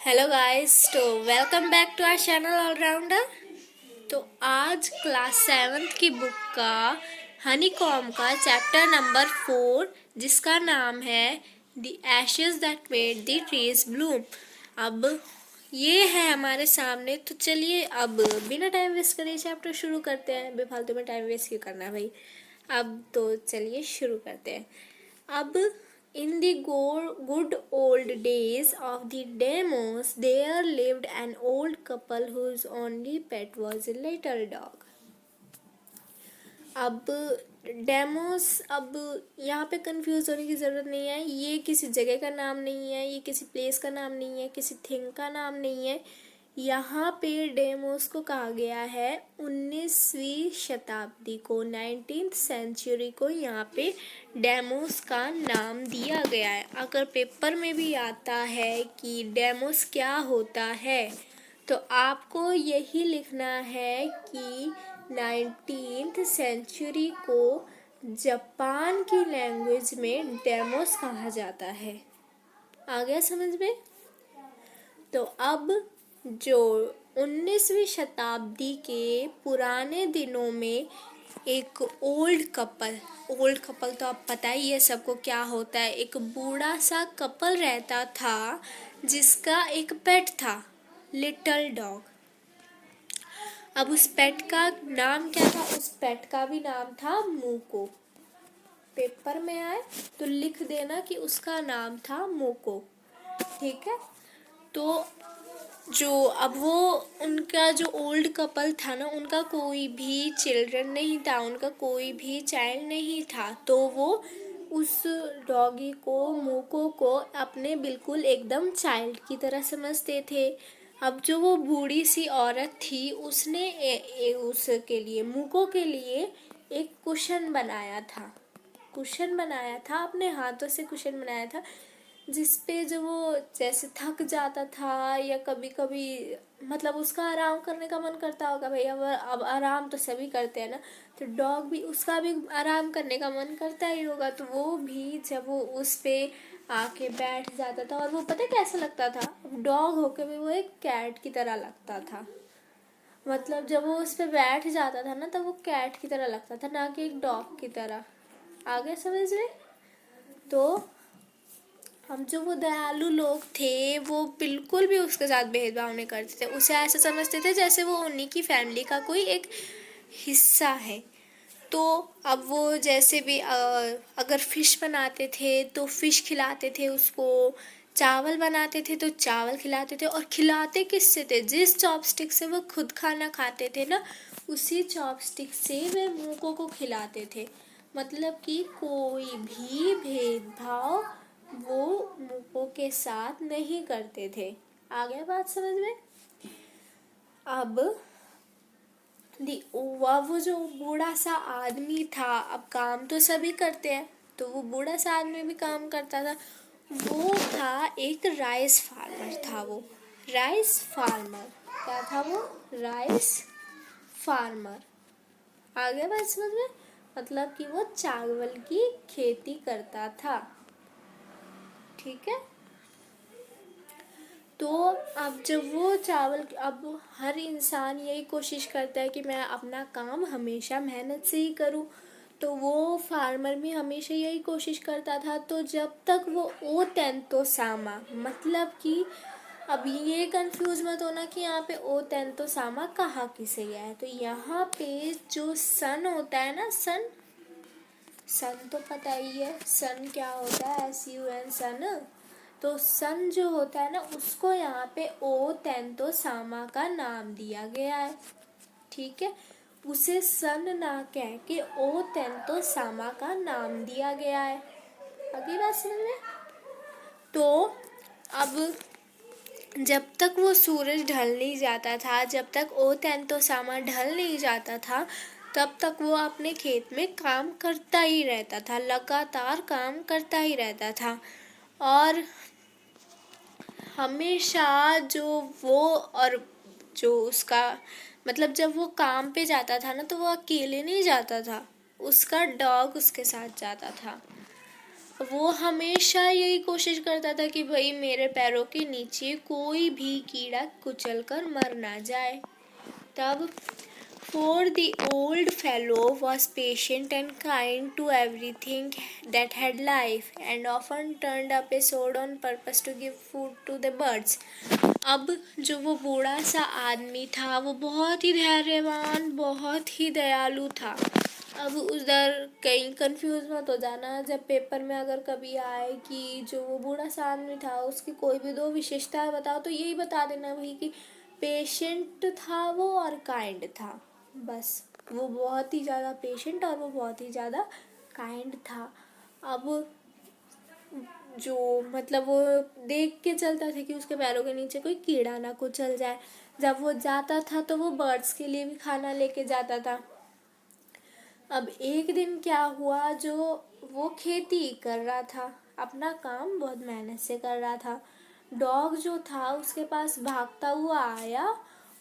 Hello guys, तो welcome back to our channel allrounder. तो आज क्लास 7th की बुक का हनी कॉम का चैप्टर नंबर 4 जिसका नाम है the ashes that made the trees bloom. अब ये है हमारे सामने, तो चलिए अब बिना टाइम वेस्ट करे चैप्टर शुरू करते हैं। बेफालतू में टाइम वेस्ट क्यों करना है भाई। अब तो चलिए शुरू करते हैं। अब in the good old days of the Demos, there lived an old couple whose only pet was a little dog. अब डेमोस, अब यहाँ पे कंफ्यूज होने की ज़रूरत नहीं है। ये किसी जगह का नाम नहीं है, ये किसी प्लेस का नाम नहीं है, किसी थिंग का नाम नहीं है। यहाँ पे डेमोस को कहा गया है 19वीं शताब्दी को, 19th सेंचुरी को यहाँ पे डेमोस का नाम दिया गया है। अगर पेपर में भी आता है कि डेमोस क्या होता है तो आपको यही लिखना है कि 19th सेंचुरी को जापान की लैंग्वेज में डेमोस कहा जाता है। आ गया समझ में? तो अब जो 19वीं शताब्दी के पुराने दिनों में एक ओल्ड कपल तो आप पता ही है सबको क्या होता है। एक बूढ़ा सा कपल रहता था जिसका एक पेट था, लिटिल डॉग। अब उस पेट का नाम क्या था? उस पेट का भी नाम था मोको। पेपर में आए तो लिख देना कि उसका नाम था मोको, ठीक है। तो जो अब वो उनका जो ओल्ड कपल था ना, उनका कोई भी चिल्ड्रन नहीं था, उनका कोई भी चाइल्ड नहीं था। तो वो उस डॉगी को, मोको को अपने बिल्कुल एकदम चाइल्ड की तरह समझते थे। अब जो वो बूढ़ी सी औरत थी उसने उसके लिए, मोको के लिए एक कुशन बनाया था अपने हाथों से कुशन बनाया था, जिसपे जो वो जैसे थक जाता था या कभी कभी मतलब उसका आराम करने का मन करता होगा भाई। अब आराम तो सभी करते हैं ना, तो डॉग भी, उसका भी आराम करने का मन करता ही होगा। तो वो भी जब वो उस पे आके बैठ जाता था, और वो पता कैसा लगता था, डॉग होके भी वो एक कैट की तरह लगता था। मतलब जब वो उस पे बैठ जाता था ना, तब वो कैट की तरह लगता था, ना कि एक डॉग की तरह। आगे समझ में? तो हम जो वो दयालु लोग थे वो बिल्कुल भी उसके साथ भेदभाव नहीं करते थे। उसे ऐसा समझते थे जैसे वो उन्हीं की फैमिली का कोई एक हिस्सा है। तो अब वो जैसे भी अगर फिश बनाते थे तो फिश खिलाते थे उसको, चावल बनाते थे तो चावल खिलाते थे। और खिलाते किससे थे? जिस चॉपस्टिक से वो खुद खाना खाते थे ना, उसी चॉपस्टिक से वे मूकों को खिलाते थे। मतलब कि कोई भी भेदभाव वो मूकों के साथ नहीं करते थे। आ गया बात समझ में? अब वो जो बूढ़ा सा आदमी था, अब काम तो सभी करते हैं, तो वो बूढ़ा सा आदमी भी काम करता था। वो था एक राइस फार्मर था। वो राइस फार्मर क्या था? वो राइस फार्मर। आ गया बात समझ में? मतलब कि वो चावल की खेती करता था, ठीक है। तो अब जब वो चावल, अब हर इंसान यही कोशिश करता है कि मैं अपना काम हमेशा मेहनत से ही करूं, तो वो फार्मर भी हमेशा यही कोशिश करता था। तो जब तक वो ओ तेंतो सामा, मतलब कि अब ये कंफ्यूज मत होना कि यहाँ पे ओ तेंतो सामा कहाँ किसे गया है। तो यहाँ पे जो सन होता है ना, सन तो पता ही है सन क्या होता है, SUN सन। तो सन जो होता है ना, उसको यहाँ पे ओ तेंतो सामा का नाम दिया गया है, ठीक है। उसे सन ना कह के ओ तेंतो सामा का नाम दिया गया है। अगली बात समझ में? तो अब जब तक वो सूरज ढल नहीं जाता था, जब तक ओ तेंतो सामा ढल नहीं जाता था, तब तक वो अपने खेत में काम करता ही रहता था, लगातार काम करता ही रहता था। और हमेशा जो वो, और जो उसका मतलब जब वो काम पे जाता था ना, तो वो अकेले नहीं जाता था, उसका डॉग उसके साथ जाता था। वो हमेशा यही कोशिश करता था कि भाई मेरे पैरों के नीचे कोई भी कीड़ा कुचल कर मर ना जाए। तब For the old fellow was patient and kind to everything that had life, and often turned up a sword on purpose to give food to the birds. अब जो वो बूढ़ा सा आदमी था वो बहुत ही धैर्यवान, बहुत ही दयालु था। अब उधर कहीं कंफ्यूज मत हो जाना जब पेपर में अगर कभी आए कि जो वो बूढ़ा सा आदमी था उसकी कोई भी 2 विशेषताएं बताओ, तो यही बता देना भाई कि पेशेंट था वो और काइंड था। बस वो बहुत ही ज़्यादा पेशेंट और वो बहुत ही ज़्यादा काइंड था। अब जो मतलब वो देख के चलता था कि उसके पैरों के नीचे कोई कीड़ा ना कुचल जाए। जब वो जाता था तो वो बर्ड्स के लिए भी खाना लेके जाता था। अब एक दिन क्या हुआ, जो वो खेती कर रहा था, अपना काम बहुत मेहनत से कर रहा था। डॉग जो था उसके पास भागता हुआ आया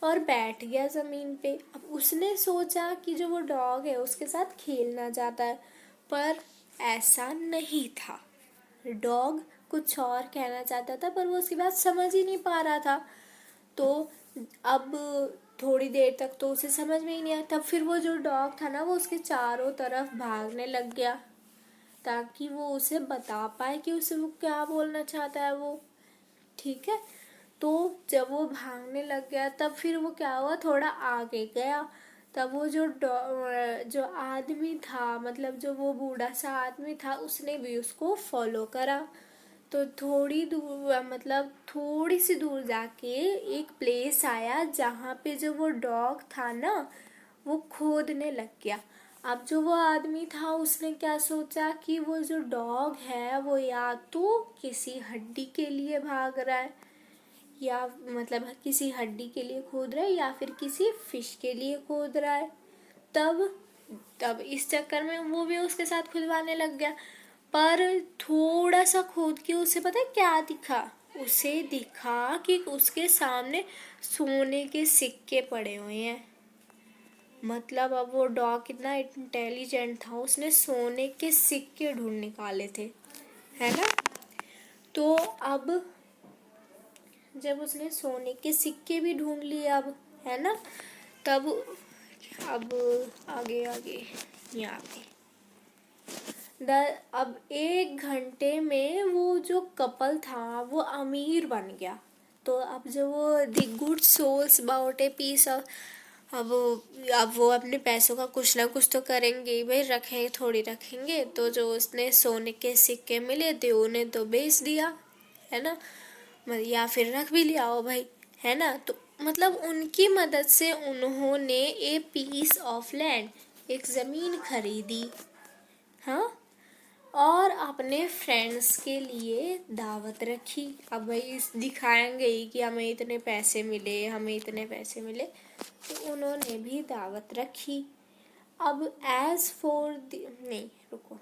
और बैठ गया ज़मीन पे। अब उसने सोचा कि जो वो डॉग है उसके साथ खेलना चाहता है, पर ऐसा नहीं था। डॉग कुछ और कहना चाहता था पर वो उसकी बात समझ ही नहीं पा रहा था। तो अब थोड़ी देर तक तो उसे समझ में ही नहीं आया। तब फिर वो जो डॉग था ना वो उसके चारों तरफ भागने लग गया ताकि वो उसे बता पाए कि उसे वो क्या बोलना चाहता है वो। ठीक है, तो जब वो भागने लग गया तब फिर वो क्या हुआ, थोड़ा आगे गया। तब वो जो आदमी था, मतलब जो वो बूढ़ा सा आदमी था, उसने भी उसको फॉलो करा। तो थोड़ी दूर, मतलब थोड़ी सी दूर जाके एक प्लेस आया जहाँ पे जो वो डॉग था ना वो खोदने लग गया। अब जो वो आदमी था उसने क्या सोचा कि वो जो डॉग है वो या तो किसी हड्डी के लिए भाग रहा है, या मतलब किसी हड्डी के लिए खोद रहा है, या फिर किसी फिश के लिए खोद रहा है। तब तब इस चक्कर में वो भी उसके साथ खुदवाने लग गया। पर थोड़ा सा खोद के उसे पता है क्या दिखा, उसे दिखा कि उसके सामने सोने के सिक्के पड़े हुए हैं। मतलब अब वो डॉग कितना इंटेलिजेंट था, उसने सोने के सिक्के ढूंढ निकाले थे, है ना। तो अब जब उसने सोने के सिक्के भी ढूंढ लिए अब, है ना, तब अब आगे आगे यहाँ पे अब 1 घंटे में वो जो कपल था वो अमीर बन गया। तो अब जो वो the good souls about a piece of, अब वो अपने पैसों का कुछ ना कुछ तो करेंगे ही भाई, रखेंगे थोड़ी रखेंगे। तो जो उसने सोने के सिक्के मिले थे उन्हें तो बेच दिया, है ना, या फिर रख भी लिया हो भाई, है ना। तो मतलब उनकी मदद से उन्होंने ए पीस ऑफ लैंड, एक ज़मीन खरीदी, हाँ, और अपने फ्रेंड्स के लिए दावत रखी। अब भाई दिखाएंगे ही कि हमें इतने पैसे मिले, हमें इतने पैसे मिले, तो उन्होंने भी दावत रखी। अब एज फॉर द नहीं रुको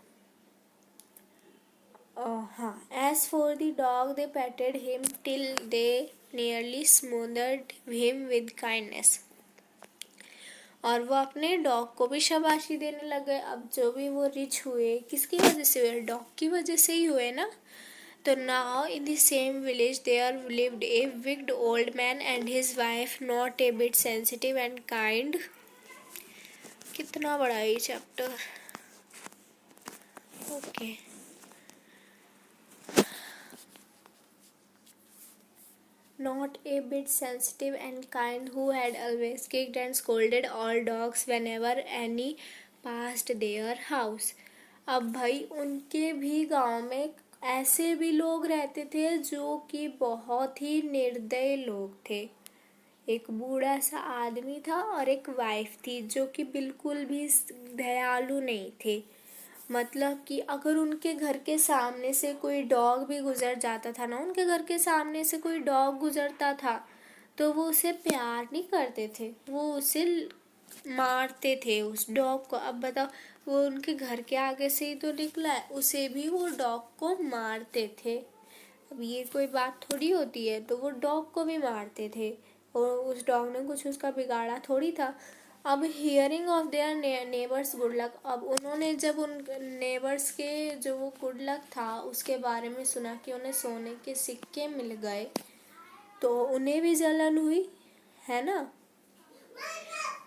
हाँ, as for the dog they petted him till they nearly smothered him with kindness. और वो अपने डॉग को भी शाबाशी देने लगे। अब जो भी वो रिच हुए, किसकी वजह से हुए, डॉग की वजह से ही हुए ना। तो now in the same village there lived a wicked old man and his wife, not a bit sensitive and kind. कितना बड़ा है ये chapter, okay. Not a bit sensitive and kind, who had always kicked and scolded all dogs whenever any passed their house. अब भाई उनके भी गांव में ऐसे भी लोग रहते थे जो कि बहुत ही निर्दयी लोग थे। एक बूढ़ा सा आदमी था और एक वाइफ थी जो कि बिल्कुल भी दयालु नहीं थे। मतलब कि अगर उनके घर के सामने से कोई डॉग भी गुजर जाता था ना, उनके घर के सामने से कोई डॉग गुजरता था तो वो उसे प्यार नहीं करते थे, वो उसे मारते थे उस डॉग को। अब बताओ, वो उनके घर के आगे से ही तो निकला है, उसे भी वो डॉग को मारते थे। अब ये कोई बात थोड़ी होती है, तो वो डॉग को भी मारते थे और उस डॉग ने कुछ उसका बिगाड़ा थोड़ी था। अब hearing of their neighbours good luck, अब उन्होंने जब उन नेबर्स के जो वो गुड लक था उसके बारे में सुना कि उन्हें सोने के सिक्के मिल गए, तो उन्हें भी जलन हुई, है ना।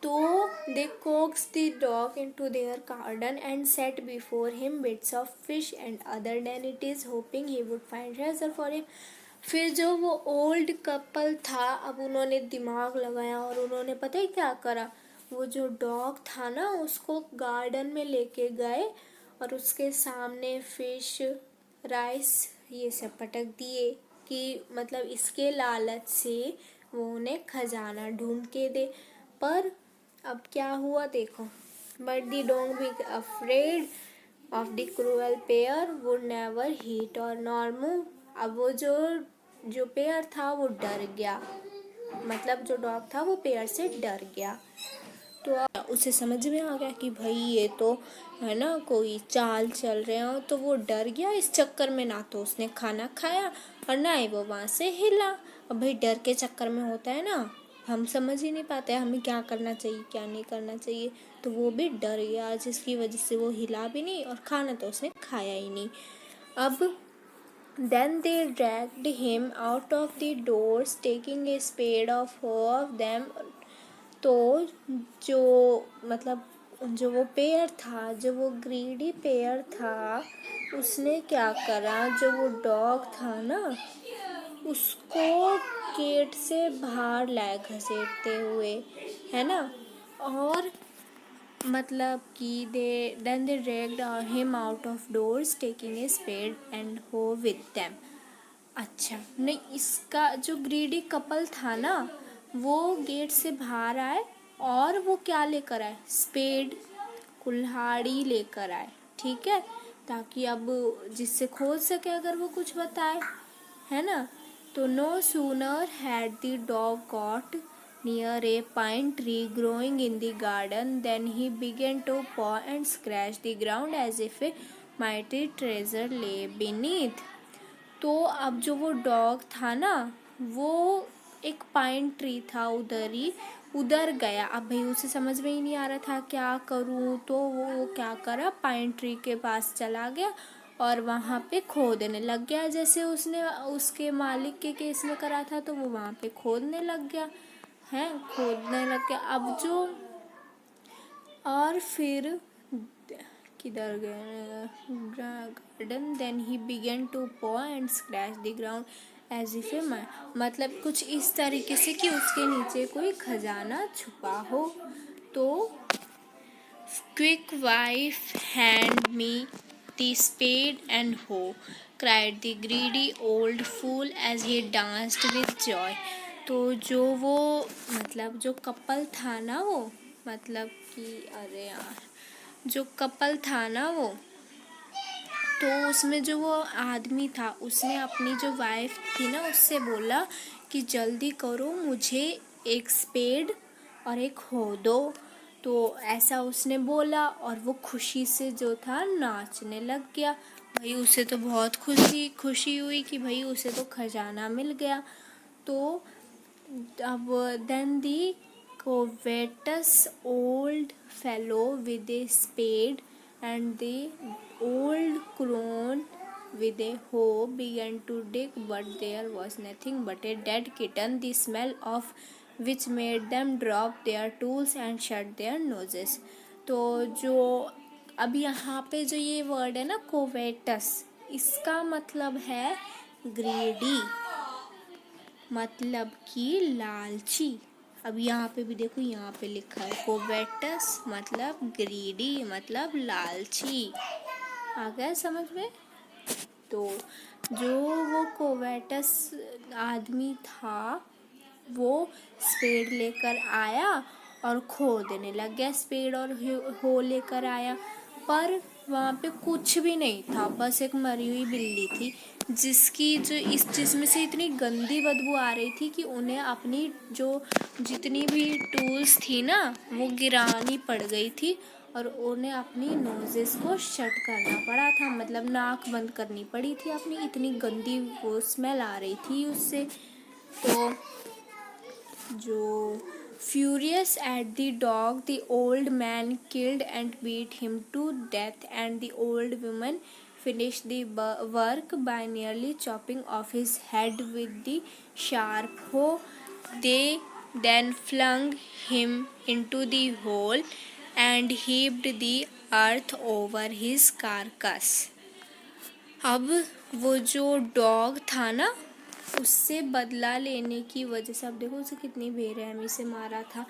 तो they coaxed the dog into their garden and set before him bits of fish and other dainties, hoping he would find treasure for him. फिर जो वो ओल्ड कपल था, अब उन्होंने दिमाग लगाया और उन्होंने पता है क्या करा, वो जो डॉग था ना उसको गार्डन में लेके गए और उसके सामने फिश, राइस ये सब पटक दिए कि मतलब इसके लालच से वो उन्हें खजाना ढूंढ के दे। पर अब क्या हुआ देखो, but the don't be afraid of the cruel pair would never heat और नॉर मूव। अब वो जो पेयर था वो डर गया, मतलब जो डॉग था वो पेयर से डर गया। तो उसे समझ में आ गया कि भाई ये तो है ना कोई चाल चल रहे हो, तो वो डर गया इस चक्कर में, ना तो उसने खाना खाया और ना ही वो वहाँ से हिला। अब भाई डर के चक्कर में होता है ना, हम समझ ही नहीं पाते हमें क्या करना चाहिए क्या नहीं करना चाहिए, तो वो भी डर गया जिसकी वजह से वो हिला भी नहीं और खाना तो उसने खाया ही नहीं। अब then they dragged him out of the doors, taking a spade of them. तो जो मतलब जो वो पेयर था, जो वो ग्रीडी पेयर था, उसने क्या करा, जो वो डॉग था ना उसको गेट से बाहर लाए घसीटते हुए, है ना। और मतलब कि then they dragged him out of doors, taking a spade and hoe with them. अच्छा नहीं, इसका जो ग्रीडी कपल था ना वो गेट से बाहर आए और वो क्या लेकर आए, स्पेड, कुल्हाड़ी लेकर आए, ठीक है, ताकि अब जिससे खोद सके अगर वो कुछ बताए, है ना। तो no sooner had the dog got near a pine tree growing in the garden then he began to paw and scratch the ground as if a mighty treasure lay beneath. तो अब जो वो डॉग था ना वो एक pine tree था उधर गया। अब भाई उसे समझ में ही नहीं आ रहा था क्या करूं, तो वो क्या करा, पाइन ट्री के पास चला गया और वहाँ पे खोदने लग गया, जैसे उसने उसके मालिक के केस में करा था, तो वो वहाँ पे खोदने लग गया है, खोदने लग गया। अब जो और फिर किधर गए, garden then he began to paw and scratch the ground as if a मतलब कुछ इस तरीके से कि उसके नीचे कोई खजाना छुपा हो। तो quick wife hand me the spade and ho cried the greedy old fool as he danced with joy. तो जो वो मतलब जो कपल था ना वो मतलब कि अरे यार जो कपल था ना वो, तो उसमें जो वो आदमी था उसने अपनी जो वाइफ थी ना उससे बोला कि जल्दी करो मुझे एक स्पेड और एक हो दो। तो ऐसा उसने बोला और वो खुशी से जो था नाचने लग गया। भाई उसे तो बहुत खुशी हुई कि भाई उसे तो खजाना मिल गया। तो अब then the covetous old fellow with a spade and the old crone with a hoe began to dig, but there was nothing but a dead kitten, the smell of which made them drop their tools and shut their noses. तो जो अब यहाँ पे जो ये word है ना कोवेटस, इसका मतलब है ग्रीडी, मतलब कि लालची। अब यहाँ पे भी देखो, यहाँ पे लिखा है कोवेटस मतलब ग्रीडी मतलब लालची। आ गया समझ में। तो जो वो कोवेटस आदमी था वो स्पेड लेकर आया और खोदने लग गया, स्पेड और हो लेकर आया, पर वहाँ पे कुछ भी नहीं था, बस एक मरी हुई बिल्ली थी जिसमें से इतनी गंदी बदबू आ रही थी कि उन्हें अपनी जो जितनी भी टूल्स थी ना वो गिरानी पड़ गई थी और उन्हें अपनी नोजेस को शट करना पड़ा था, मतलब नाक बंद करनी पड़ी थी अपनी, इतनी गंदी वो स्मेल आ रही थी उससे। तो जो Furious at the dog, the old man killed and beat him to death, and the old woman finished the work by nearly chopping off his head with the sharp hoe. They then flung him into the hole and heaped the earth over his carcass. अब वो जो dog था ना, उससे बदला लेने की वजह से, अब देखो उसे कितनी बेरहमी से मारा था।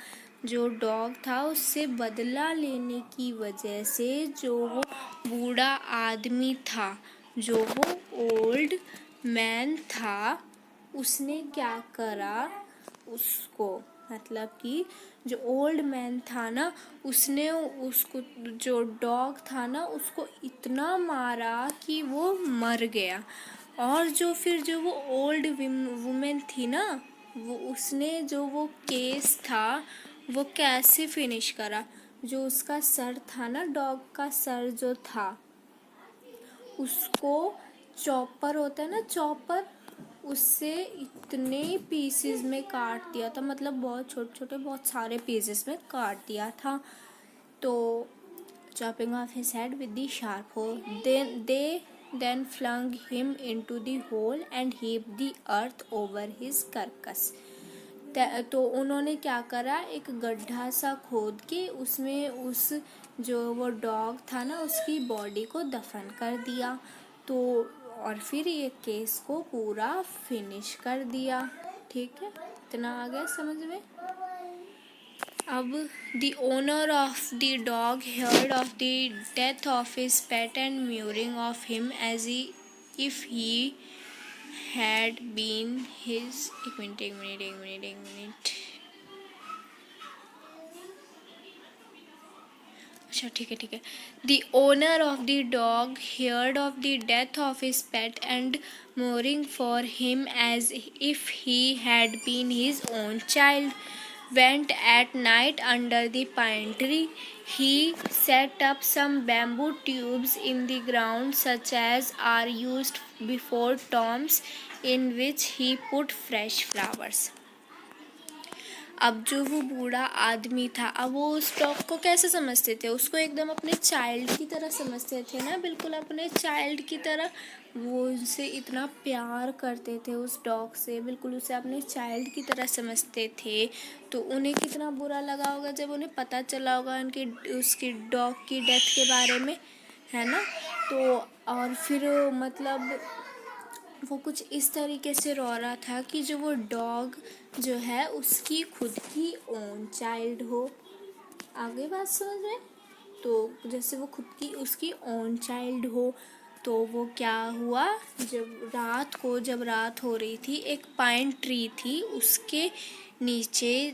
जो डॉग था उससे बदला लेने की वजह से जो वो बूढ़ा आदमी था, जो वो ओल्ड मैन था, उसने क्या करा, उसको मतलब कि जो ओल्ड मैन था ना, उसने उसको, जो डॉग था ना, उसको इतना मारा कि वो मर गया। और जो फिर जो वो ओल्ड वुमेन थी ना, वो उसने जो वो केस था वो कैसे फिनिश करा। जो उसका सर था ना, डॉग का सर जो था, उसको चॉपर होता है ना, चॉपर, उससे इतने पीसेस में काट दिया था, मतलब बहुत छोटे छोटे बहुत सारे पीसेस में काट दिया था। तो chopping off his head with the sharp hoe, then flung him into the hole and heaped the earth over his carcass. तो उन्होंने क्या करा, एक गड्ढा सा खोद के उसमें उस जो वो डॉग था ना, उसकी बॉडी को दफन कर दिया। तो और फिर ये केस को पूरा फिनिश कर दिया। ठीक है, इतना आ गया समझ में। अब the owner of the dog heard of the death of his pet and mewing of him as if he had been his एक मिनट अच्छा ठीक है। The owner of the dog heard of the death of his pet and mourning for him as if he had been his own child, went at night under the pine tree. He set up some bamboo tubes in the ground such as are used before tombs, in which he put fresh flowers. अब जो वो बूढ़ा आदमी था, अब वो उस dog को कैसे समझते थे, उसको एकदम अपने चाइल्ड की तरह समझते थे ना, बिल्कुल अपने चाइल्ड की तरह। वो उनसे इतना प्यार करते थे, उस डॉग से, बिल्कुल उसे अपने चाइल्ड की तरह समझते थे। तो उन्हें कितना बुरा लगा होगा जब उन्हें पता चला होगा उनकी उसकी डॉग की डेथ के बारे में, है ना। तो और फिर मतलब वो कुछ इस तरीके से रो रहा था कि जो वो डॉग जो है उसकी खुद की ओन चाइल्ड हो। आगे बात समझ में। तो जैसे वो खुद की उसकी ओन चाइल्ड हो, तो वो क्या हुआ, जब रात हो रही थी, एक पाइन ट्री थी, उसके नीचे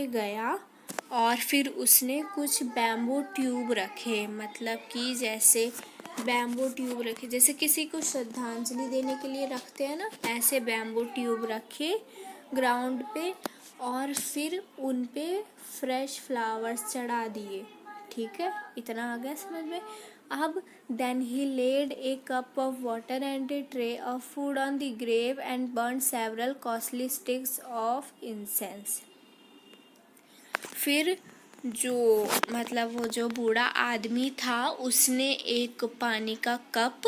गया और फिर उसने कुछ बैम्बू ट्यूब रखे, मतलब कि जैसे बैम्बू ट्यूब रखे जैसे किसी को श्रद्धांजलि देने के लिए रखते हैं ना, ऐसे बैम्बू ट्यूब रखे ग्राउंड पे, और फिर उन पे फ्रेश फ्लावर्स चढ़ा दिए। ठीक है, इतना आ गया समझ में। अब then he laid a cup of water and a tray of food on the grave and burned several costly sticks of incense. फिर जो मतलब वो जो बूढ़ा आदमी था, उसने एक पानी का कप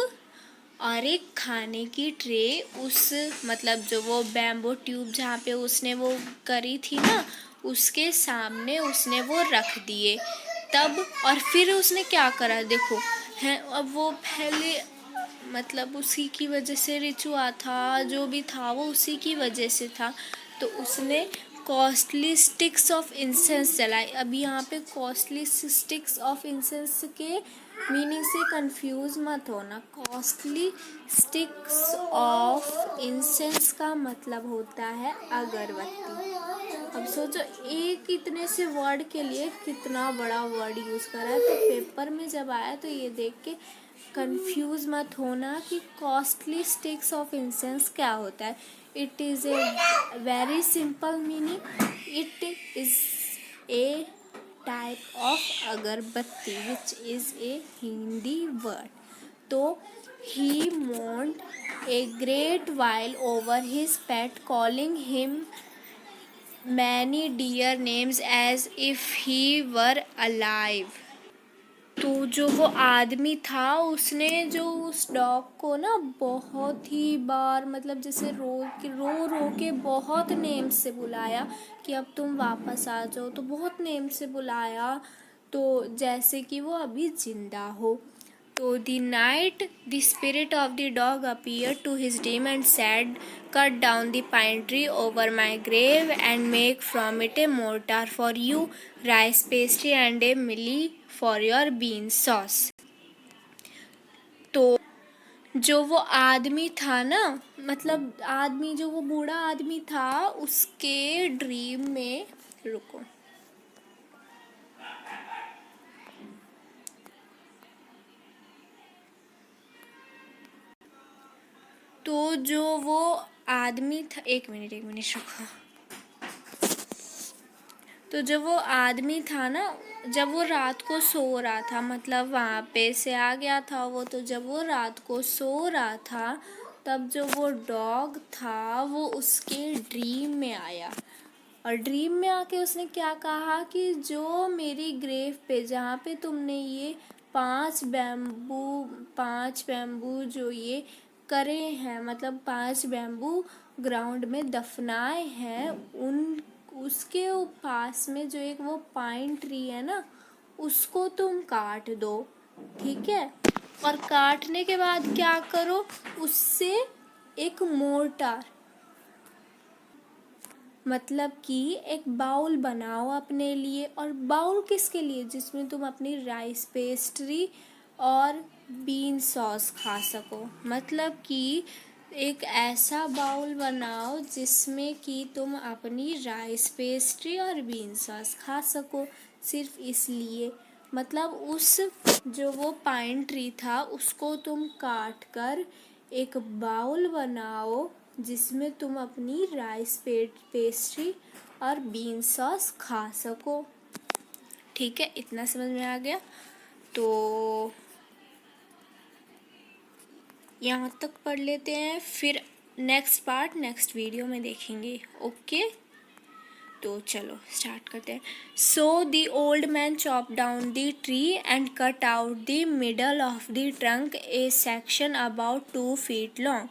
और एक खाने की ट्रे, उस मतलब जो वो बैम्बो ट्यूब जहाँ पे उसने वो करी थी ना, उसके सामने उसने वो रख दिए। तब और फिर उसने क्या करा देखो, है अब वो पहले मतलब उसी की वजह से रिचुआ था, जो भी था वो उसी की वजह से था। तो उसने कॉस्टली स्टिक्स ऑफ इंसेंस जलाई। अब यहाँ पे कॉस्टली स्टिक्स ऑफ इंसेंस के मीनिंग से कंफ्यूज मत होना। कॉस्टली स्टिक्स ऑफ इंसेंस का मतलब होता है अगरबत्ती। अब सोचो एक इतने से वर्ड के लिए कितना बड़ा वर्ड यूज़ करा है। तो पेपर में जब आया तो ये देख के कंफ्यूज मत होना कि कॉस्टली स्टिक्स ऑफ इंसेंस क्या होता है। It is a very simple meaning. It is a type of अगरबत्ती which is a Hindi word. तो he mourned a great while over his pet, calling him many dear names as if he were alive. तो जो वो आदमी था उसने जो उस डॉग को ना बहुत ही बार मतलब जैसे रो के बहुत नेम से बुलाया कि अब तुम वापस आ जाओ, तो बहुत नेम से बुलाया तो जैसे कि वो अभी जिंदा हो. तो the night the spirit of the dog appeared to his dream and said, cut down the pine tree over my grave and make from it a mortar for you, rice pastry and a millie for your bean sauce. तो जो वो आदमी था ना, मतलब आदमी जो वो बूढ़ा आदमी था उसके ड्रीम में, रुको, तो जो वो आदमी था, एक मिनट रुको. तो जब वो आदमी था ना, जब वो रात को सो रहा था, मतलब वहाँ पे से आ गया था वो, तो जब वो रात को सो रहा था तब जो वो डॉग था वो उसके ड्रीम में आया. और ड्रीम में आके उसने क्या कहा कि जो मेरी ग्रेव पे जहाँ पे तुमने ये 5 बैम्बू जो ये करे हैं, मतलब 5 बैम्बू ग्राउंड में दफनाए हैं, उन उसके पास में जो एक वो पाइन ट्री है ना, उसको तुम काट दो, ठीक है. और काटने के बाद क्या करो, उससे एक मोर्टार, मतलब कि एक बाउल बनाओ अपने लिए. और बाउल किसके लिए, जिसमें तुम अपनी राइस पेस्ट्री और बीन सॉस खा सको. मतलब कि एक ऐसा बाउल बनाओ जिसमें कि तुम अपनी राइस पेस्ट्री और बीन सॉस खा सको, सिर्फ इसलिए. मतलब उस जो वो पाइन ट्री था उसको तुम काट कर एक बाउल बनाओ जिसमें तुम अपनी राइस पेस्ट्री और बीन सॉस खा सको. ठीक है, इतना समझ में आ गया. तो यहाँ तक पढ़ लेते हैं, फिर नेक्स्ट पार्ट नेक्स्ट वीडियो में देखेंगे. ओके, तो चलो स्टार्ट करते हैं. So the old man chop down the tree and cut out the middle of the trunk A section about 2 feet long.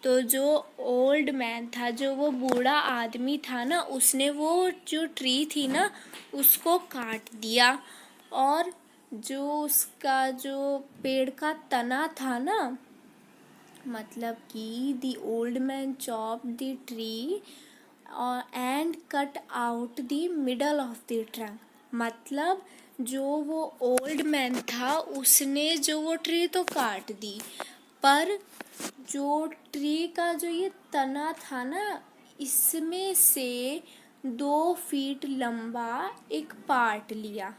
तो जो ओल्ड मैन था, जो वो बूढ़ा आदमी था ना, उसने वो जो ट्री थी ना उसको काट दिया. और जो उसका जो पेड़ का तना था ना, मतलब कि the old man chop the tree and cut out the middle of the trunk. मतलब जो वो ओल्ड मैन था उसने जो वो ट्री तो काट दी, पर जो ट्री का जो ये तना था ना, इसमें से 2 feet लंबा एक पार्ट लिया.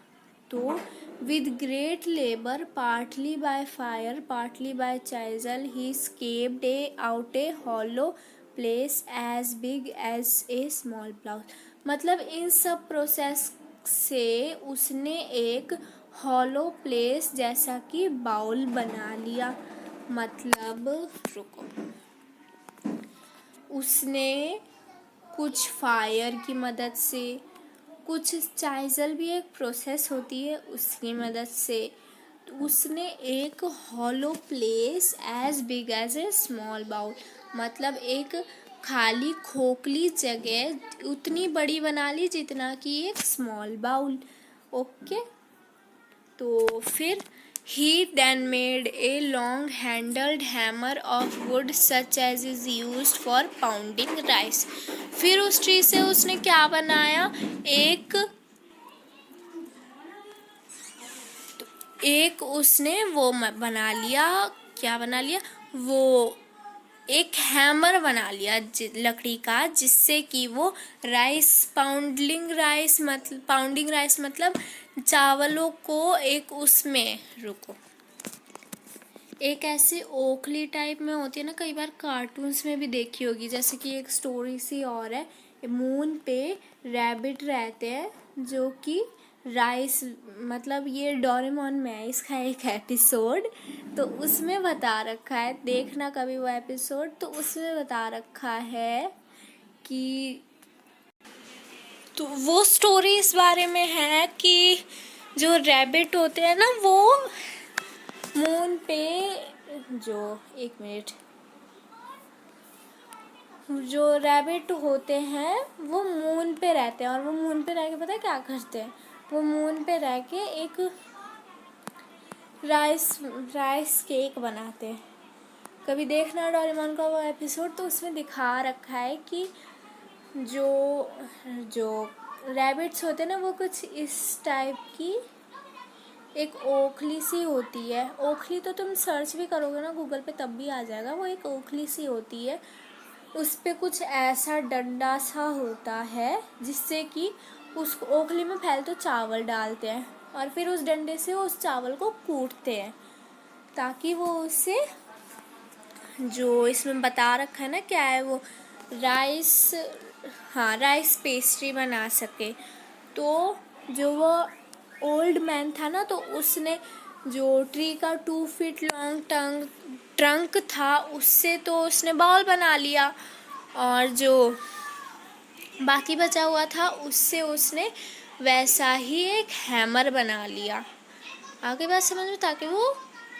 तो with great labor, partly by fire, partly by chisel, he scraped out a hollow place as big as a small plough. मतलब इन सब प्रोसेस से उसने एक हॉलो प्लेस जैसा कि बाउल बना लिया. मतलब रुको, उसने कुछ फायर की मदद से, कुछ चाइजल भी एक प्रोसेस होती है उसकी मदद से, तो उसने एक hollow place as big as a small bowl, मतलब एक खाली खोखली जगह उतनी बड़ी बना ली जितना कि एक स्मॉल बाउल. ओके, तो फिर he then made a long handled hammer of wood such as is used for pounding rice. फिर उस ट्री से उसने क्या बनाया, एक उसने वो बना लिया, क्या बना लिया, वो एक हैमर बना लिया लकड़ी का, जिससे कि वो पाउंडिंग राइस मतलब चावलों को एक उसमें, रुको, एक ऐसे ओखली टाइप में होती है ना, कई बार कार्टून्स में भी देखी होगी. जैसे कि एक स्टोरी सी और है, मून पे रैबिट रहते हैं जो कि राइस, मतलब ये डोरेमोन में है इसका एक एपिसोड, तो उसमें बता रखा है, देखना कभी वो एपिसोड, तो उसमें बता रखा है कि तो वो स्टोरी इस बारे में है कि जो रैबिट होते हैं ना वो मून पे, जो रैबिट होते हैं वो मून पे रहते हैं, और वो मून पे रह के पता है क्या करते हैं, वो मून पे रह के एक राइस केक बनाते हैं। कभी देखना डोरेमोन का वो एपिसोड, तो उसमें दिखा रखा है कि जो जो रैबिट्स होते हैं ना वो कुछ इस टाइप की एक ओखली सी होती है। ओखली तो तुम सर्च भी करोगे ना गूगल पे तब भी आ जाएगा। वो एक ओखली सी होती है, उस पे कुछ ऐसा डंडा सा होता है जिससे कि उस ओखली में पहले तो चावल डालते हैं और फिर उस डंडे से उस चावल को कूटते हैं ताकि वो उससे, जो इसमें बता रखा है ना क्या है वो, राइस पेस्ट्री बना सके। तो जो वो ओल्ड मैन था ना, तो उसने जो ट्री का 2 फीट लॉन्ग ट्रंक था उससे तो उसने बॉल बना लिया, और जो बाकी बचा हुआ था उससे उसने वैसा ही एक हैमर बना लिया। आगे बात समझ में, ताकि वो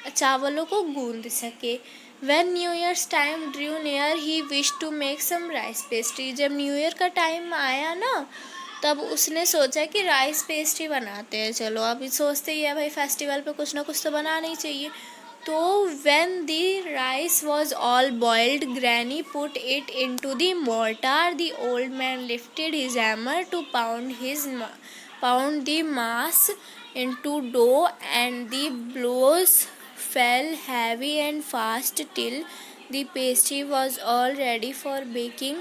चावलों को गूंद सके। When New Year's time drew near, he wished to make some rice pastry. जब न्यू ईयर का टाइम आया ना, तब उसने सोचा कि राइस पेस्ट्री बनाते हैं। चलो अभी सोचते ही है भाई फेस्टिवल पे कुछ ना कुछ तो बनाना ही चाहिए। तो when the rice was all boiled, Granny put it into the mortar. The old man lifted his hammer to pound the mass into dough, and the blows fell heavy and fast till the pastry was all ready for baking.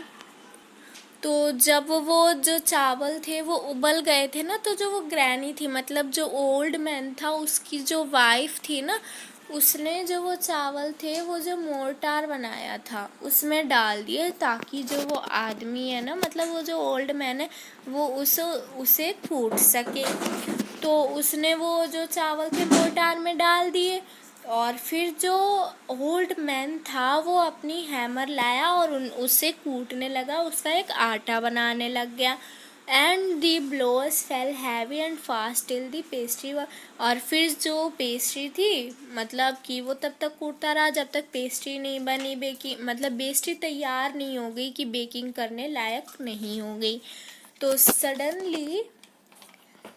तो जब वो जो चावल थे वो उबल गए थे ना, तो जो वो ग्रैनी थी, मतलब जो ओल्ड मैन था उसकी जो वाइफ थी ना, उसने जो वो चावल थे वो जो मोर्टार बनाया था उसमें डाल दिए ताकि जो वो आदमी है ना, मतलब वो जो ओल्ड मैन है, वो उसे कूट सके। तो उसने वो जो चावल थे मोर्टार में डाल दिए, और फिर जो ओल्ड मैन था वो अपनी हैमर लाया और उसे कूटने लगा, उसका एक आटा बनाने लग गया। And the blowers fail heavy and fast till the pastry. और फिर जो पेस्ट्री थी, मतलब कि वो तब तक कूटता रहा जब तक पेस्ट्री नहीं बनी, मतलब पेस्ट्री तैयार नहीं हो गई कि बेकिंग करने लायक नहीं हो गई। तो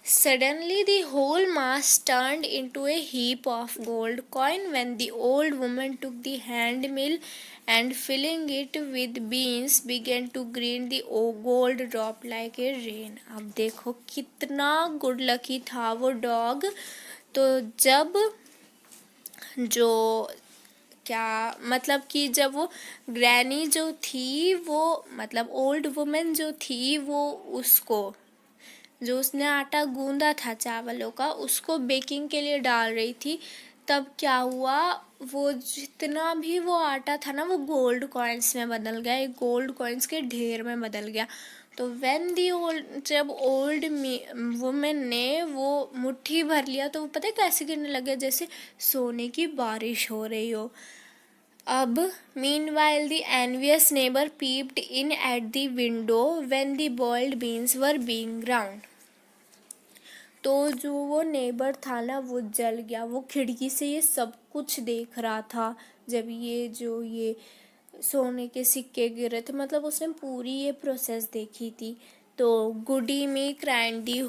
Suddenly the whole mass turned into a heap of gold coin when the old woman took the hand mill and filling it with beans began to grind the gold drop like a rain. अब देखो कितना good lucky था वो dog. तो जब जो क्या मतलब कि जब वो ग्रैनी जो थी, वो मतलब ओल्ड वुमेन जो थी, वो उसको जो उसने आटा गूंदा था चावलों का उसको बेकिंग के लिए डाल रही थी, तब क्या हुआ, वो जितना भी वो आटा था ना वो गोल्ड कॉइन्स में बदल गया, एक गोल्ड कॉइन्स के ढेर में बदल गया। तो जब ओल्ड वुमेन ने वो मुट्ठी भर लिया, तो वो पता है कैसे गिरने लगे, जैसे सोने की बारिश हो रही हो। अब meanwhile the envious neighbor peeped in at the window when the boiled beans were being ground. तो जो वो नेबर था ना वो जल गया, वो खिड़की से ये सब कुछ देख रहा था जब ये सोने के सिक्के गिरे थे, मतलब उसने पूरी ये प्रोसेस देखी थी। तो गुडी मी cried the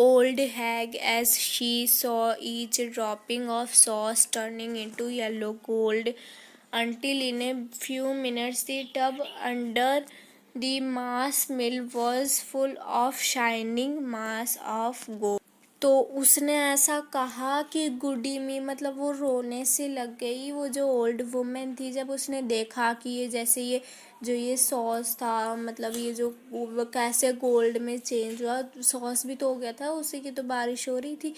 old hag as she saw each dropping of sauce turning into yellow gold, until in a few minutes the tub under the mass mill was full of shining mass of gold. तो उसने ऐसा कहा कि गुडी मी, मतलब वो रोने से लग गई, वो जो ओल्ड वुमेन थी, जब उसने देखा कि ये जैसे ये सॉस था, मतलब ये जो कैसे गोल्ड में चेंज हुआ, सॉस भी तो हो गया था, उसी की तो बारिश हो रही थी।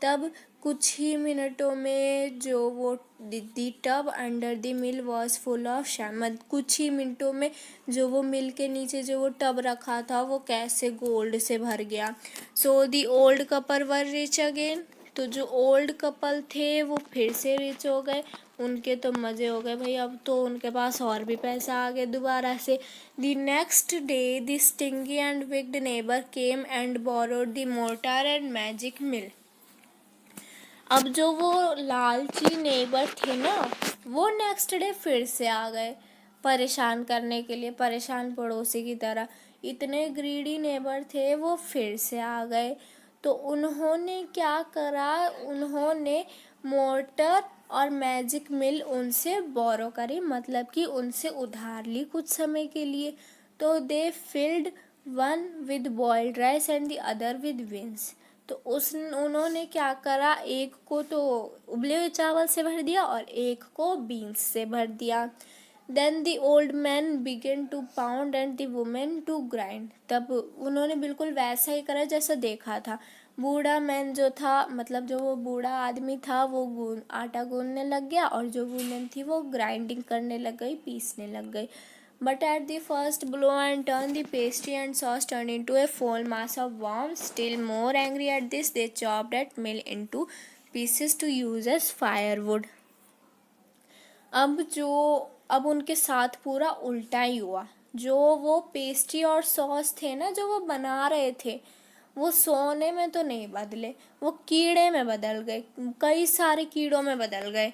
तब कुछ ही मिनटों में जो वो the tub under the mill was full of शामद, कुछ ही मिनटों में जो वो मिल के नीचे जो वो टब रखा था वो कैसे गोल्ड से भर गया। So the old couple were rich again. तो जो ओल्ड कपल थे वो फिर से रिच हो गए। उनके तो मज़े हो गए भाई, अब तो उनके पास और भी पैसा आ गया दोबारा से। The next day the stingy and wicked neighbour came and borrowed the mortar and magic mill. अब जो वो लालची नेबर थे ना, वो नेक्स्ट डे फिर से आ गए परेशान करने के लिए, परेशान पड़ोसी की तरह। इतने ग्रीडी नेबर थे, वो फिर से आ गए। तो उन्होंने क्या करा, उन्होंने मोटर और मैजिक मिल उनसे बोरो करी, मतलब कि उनसे उधार ली कुछ समय के लिए। तो they filled one with boiled rice and the other with beans. तो उन्होंने क्या करा, एक को तो उबले हुए चावल से भर दिया और एक को बीन्स से भर दिया। Then the old man began to pound and the women to grind. तब उन्होंने बिल्कुल वैसा ही करा जैसा देखा था। बूढ़ा मैन जो था, मतलब जो वो बूढ़ा आदमी था, वो आटा गूंदने लग गया और जो वुमेन थी वो ग्राइंडिंग करने लग गई, पीसने लग गई। But at the first blow and turn, the pastry and sauce turned into a full mass of worms. Still more angry at this, they chopped that meal into pieces to use as firewood. अब उनके साथ पूरा उल्टा ही हुआ। जो वो pastry और sauce थे ना, जो वो बना रहे थे, वो सोने में तो नहीं बदले, वो कीड़े में बदल गए, कई सारे कीड़ों में बदल गए।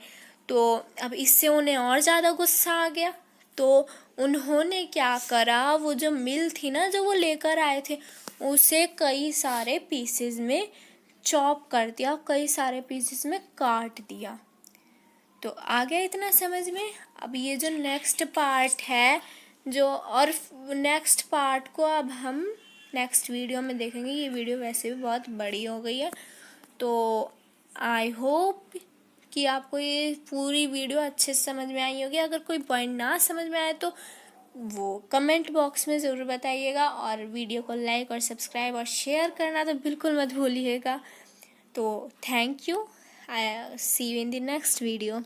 तो अब इससे उन्हें और ज़्यादा गुस्सा आ गया। तो उन्होंने क्या करा, वो जो मिल थी ना जो वो लेकर आए थे, उसे कई सारे पीसेस में चॉप कर दिया, कई सारे पीसेस में काट दिया। तो आ गया इतना समझ में। अब ये जो नेक्स्ट पार्ट है, जो और नेक्स्ट पार्ट को अब हम नेक्स्ट वीडियो में देखेंगे। ये वीडियो वैसे भी बहुत बड़ी हो गई है, तो आई होप कि आपको ये पूरी वीडियो अच्छे से समझ में आई होगी। अगर कोई पॉइंट ना समझ में आए तो वो कमेंट बॉक्स में ज़रूर बताइएगा, और वीडियो को लाइक और सब्सक्राइब और शेयर करना तो बिल्कुल मत भूलिएगा। तो thank you, I see you in the next video.